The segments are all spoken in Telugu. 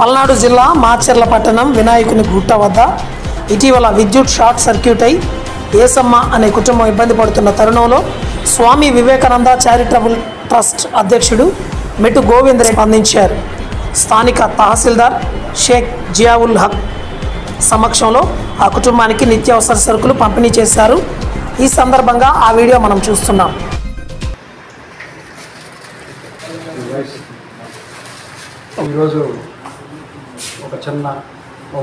పల్నాడు జిల్లా మాచర్ల పట్టణం వినాయకుని గుట్ట వద్ద ఇటీవల విద్యుత్ షార్ట్ సర్క్యూట్ అయి ఏసమ్మ అనే కుటుంబం ఇబ్బంది పడుతున్న తరుణంలో స్వామి వివేకానంద చారిటబుల్ ట్రస్ట్ అధ్యక్షుడు మెట్టు గోవింద్ రెడ్డి స్పందించారు. స్థానిక తహసీల్దార్ షేక్ జియావుల్ హక్ సమక్షంలో ఆ కుటుంబానికి నిత్యావసర సరుకులు పంపిణీ చేశారు. ఈ సందర్భంగా ఆ వీడియో మనం చూస్తున్నాం. ఈరోజు ఒక చిన్న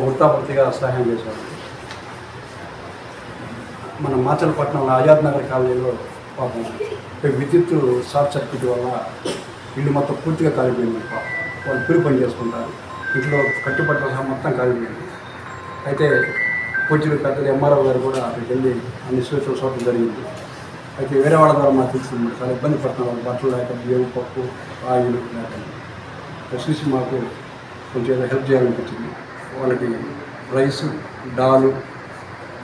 వృత్తాపత్తిగా సహాయం చేశారు. మన మాచలపట్నంలో ఆజాద్ నగర్ కాలనీలో పాపం విద్యుత్ షార్ట్ సర్క్యూట్ వల్ల ఇల్లు మొత్తం పూర్తిగా కాలిపోయింది. వాళ్ళు కూలి పని చేసుకుంటారు, ఇంట్లో కట్టుబట్టల మొత్తం కాలిపోయింది. అయితే పూజలు పెద్దలు ఎంఆర్ఓ గారు కూడా అక్కడికి వెళ్ళి అన్ని సూచనలు చూడటం జరిగింది. అయితే వేరే వాళ్ళ ద్వారా మాకు తెలిసింది చాలా ఇబ్బంది పడుతున్నారు, వాళ్ళు బట్టలు లేక బియ్యం పప్పు ఆయిల్ లేక చూసి మాకు కొంచెం ఏదో హెల్ప్ చేయాలనిపించింది. వాళ్ళకి రైస్ డాలు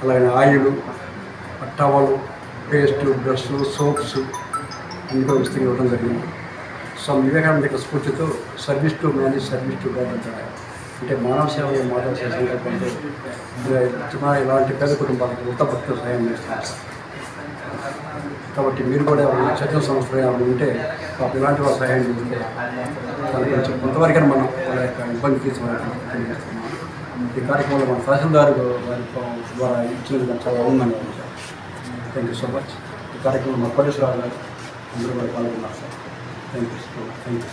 అలాగే oil towel paste brush soaps ఇంకా విస్తృతంగా ఇవ్వడం జరిగింది. స్వామి వివేకానంద యొక్క స్ఫూర్తితో service to manage service to God అంటారు. అంటే మానవ సేవ మానవ సేవ సంకల్పంతో ఇలాంటి పేద కుటుంబాలకు వృత్తపత్రిక సహాయం చేస్తున్నారు. కాబట్టి మీరు కూడా చర్చల సంస్థలు ఏమైనా ఉంటే ఇలాంటి వాళ్ళు సహాయం చేస్తే కొంచెం కొంతవరకైనా మనం వాళ్ళ యొక్క ఇబ్బంది తీసుకోవాలని తెలియజేస్తున్నాం. ఈ కార్యక్రమంలో మన తహసీల్దార్ వారి ద్వారా ఇచ్చినందుకు చాలా ఉందని థ్యాంక్ యూ సో మచ్. ఈ కార్యక్రమం మా పోలీసు గారు అందరూ కూడా పాల్గొన్నారు sir. Thank you thank you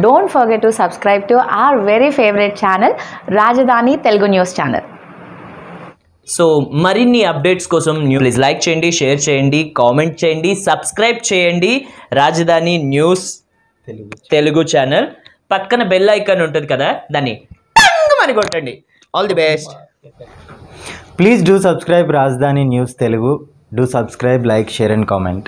Don't forget to subscribe to our very favorite channel, Rajdhani Telugu News Channel. So మరిన్ని అప్డేట్స్ కోసం ప్లీజ్ లైక్ చేయండి, షేర్ చేయండి, కామెంట్ చేయండి, సబ్స్క్రైబ్ చేయండి రాజధాని న్యూస్ తెలుగు ఛానల్. పక్కన బెల్ ఐకాన్ ఉంటుంది కదా, దాన్ని టంగ్ కొట్టండి. All the best. Please do subscribe Rajdhani News Telugu. Do subscribe, like, share and comment.